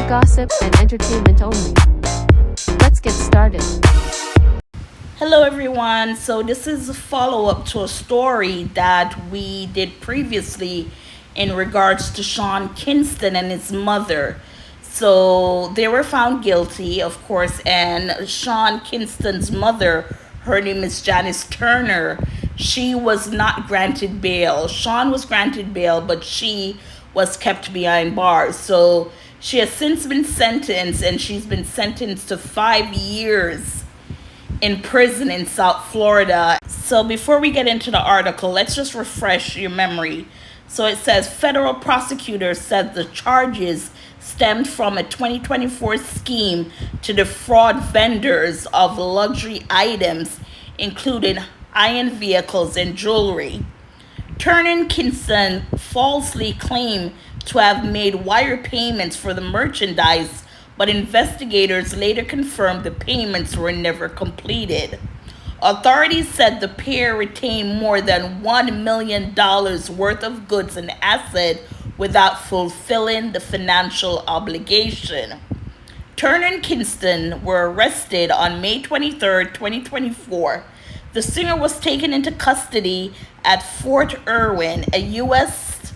gossip and entertainment only. Let's get started. Hello, everyone. So, this is a follow up to a story that we did previously in regards to Sean Kingston and his mother. So, they were found guilty, of course, and Sean Kingston's mother, her name is Janice Turner, she was not granted bail. Sean was granted bail, but she was kept behind bars. So, she has since been sentenced, and she's been sentenced to 5 years in prison in South Florida. So before we get into the article, let's just refresh your memory. So it says federal prosecutors said the charges stemmed from a 2024 scheme to defraud vendors of luxury items, including high-end vehicles and jewelry. Turner and Kingston falsely claimed to have made wire payments for the merchandise, but investigators later confirmed the payments were never completed. Authorities said the pair retained more than $1 million worth of goods and assets without fulfilling the financial obligation. Turner and Kingston were arrested on May 23, 2024. The singer was taken into custody at Fort Irwin, a U.S.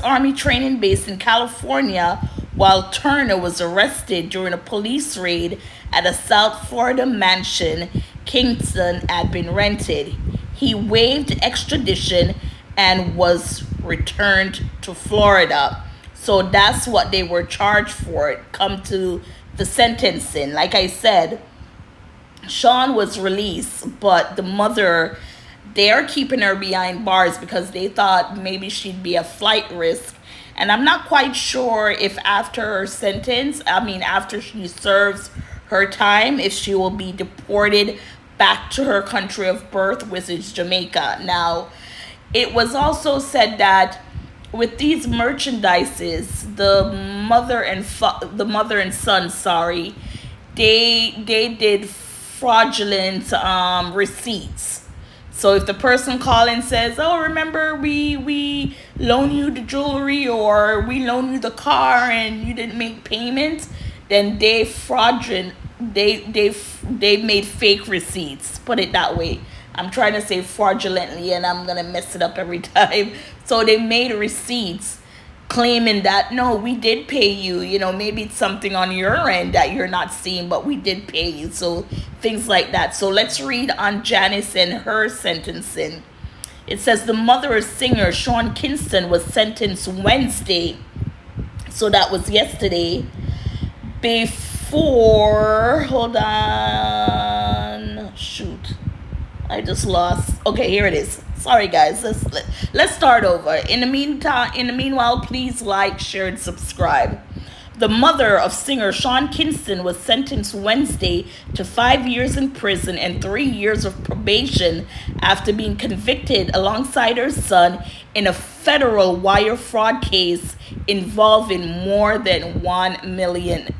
Army training base in California, while Turner was arrested during a police raid at a South Florida mansion Kingston had been rented. He waived extradition and was returned to Florida. So that's what they were charged for. Come to the sentencing. Like I said, Sean was released, but the mother, they are keeping her behind bars because they thought maybe she'd be a flight risk. And I'm not quite sure if after her sentence, after she serves her time, if she will be deported back to her country of birth, which is Jamaica. Now, it was also said that with these merchandises, the mother and son, they did fraudulent receipts. So if the person calling says, "Oh, remember we loaned you the jewelry or we loaned you the car and you didn't make payments," then they made fake receipts. Put it that way. I'm trying to say fraudulently and I'm gonna mess it up every time. So they made receipts claiming that no, we did pay you. Maybe it's something on your end that you're not seeing, but we did pay you. So things like that. So let's read on Janice and her sentencing. It says the mother of singer Sean Kingston was sentenced Wednesday. So that was yesterday. Hold on. Shoot. I just lost. Okay, here it is. Sorry, guys. Let's start over. In the meanwhile, please like, share, and subscribe. The mother of singer Sean Kingston was sentenced Wednesday to 5 years in prison and 3 years of probation after being convicted alongside her son in a federal wire fraud case involving more than $1 million.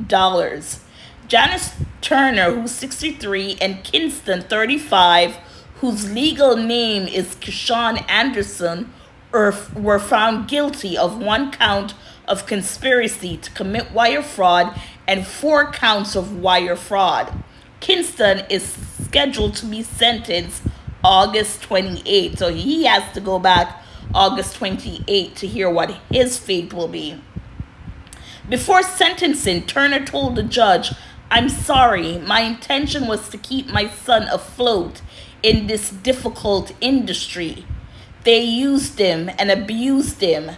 Janice Turner, who's 63, and Kingston, 35, whose legal name is Keshawn Anderson, were found guilty of 1 count of conspiracy to commit wire fraud and 4 counts of wire fraud. Kingston is scheduled to be sentenced August 28th, so he has to go back August 28th to hear what his fate will be. Before sentencing, Turner told the judge, "I'm sorry, my intention was to keep my son afloat in this difficult industry. They used him and abused him.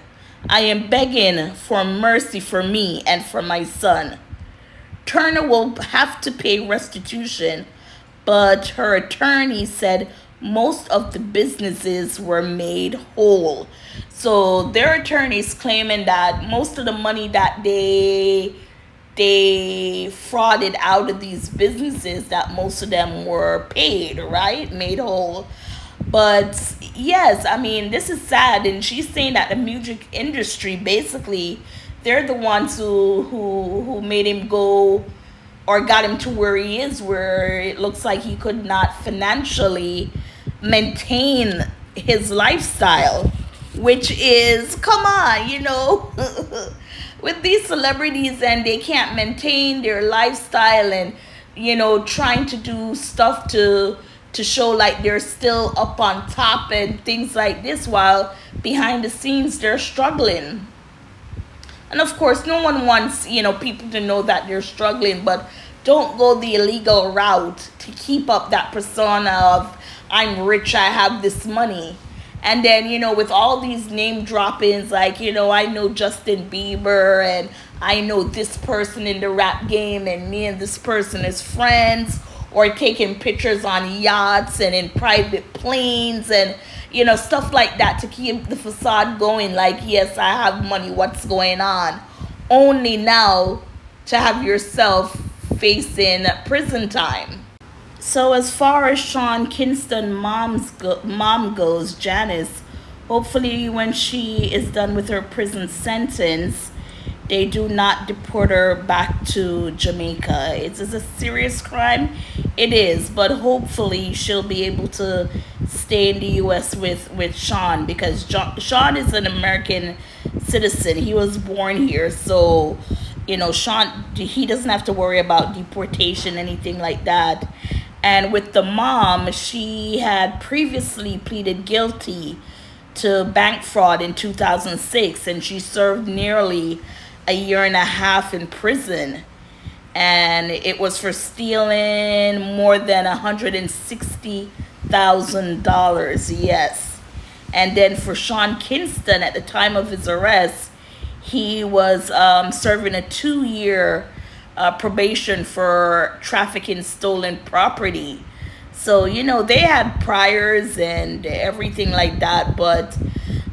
I am begging for mercy for me and for my son." Turner will have to pay restitution, but her attorney said most of the businesses were made whole. So their attorneys claiming that most of the money that they frauded out of these businesses, that most of them were paid, right? Made whole. But yes, this is sad. And she's saying that the music industry, basically, they're the ones who made him go or got him to where he is, where it looks like he could not financially maintain his lifestyle. which is, come on, with these celebrities and they can't maintain their lifestyle and, trying to do stuff to show like they're still up on top and things like this, while behind the scenes they're struggling. And of course, no one wants, people to know that they're struggling, but don't go the illegal route to keep up that persona of, I'm rich, I have this money. And then, with all these name droppings, like, I know Justin Bieber and I know this person in the rap game and me and this person is friends, or taking pictures on yachts and in private planes and, stuff like that to keep the facade going. Like, yes, I have money, what's going on? Only now to have yourself facing prison time. So as far as Sean Kingston mom goes, Janice, hopefully when she is done with her prison sentence, they do not deport her back to Jamaica. It's a serious crime. It is, but hopefully she'll be able to stay in the U.S. with Sean, because Sean is an American citizen. He was born here, so Sean, he doesn't have to worry about deportation, anything like that. And with the mom, she had previously pleaded guilty to bank fraud in 2006, and she served nearly a year and a half in prison. And it was for stealing more than $160,000. Yes. And then for Sean Kingston, at the time of his arrest, he was serving a 2-year probation for trafficking stolen property. So, they had priors and everything like that. But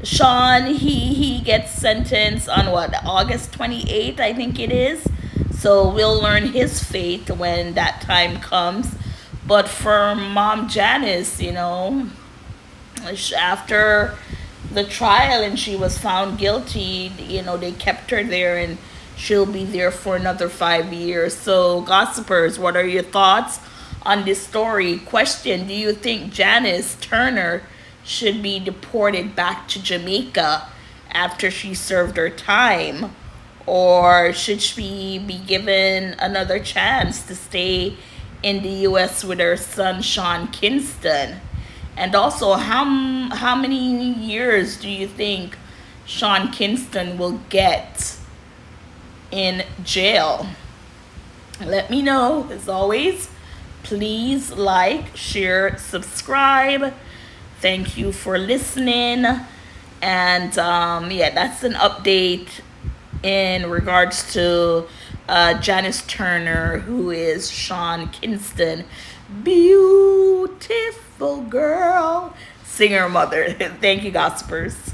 Sean, he gets sentenced on August 28th, I think it is. So we'll learn his fate when that time comes. But for Mom Janice, after the trial and she was found guilty, they kept her there and she'll be there for another 5 years. So, gossipers, what are your thoughts on this story? Question: do you think Janice Turner should be deported back to Jamaica after she served her time? Or should she be given another chance to stay in the U.S. with her son, Sean Kingston? And also, how many years do you think Sean Kingston will get in jail? Let me know. As always, please like, share, subscribe. Thank you for listening. And that's an update in regards to Janice Turner, who is Sean Kingston, beautiful girl, singer mother. Thank you, gossipers.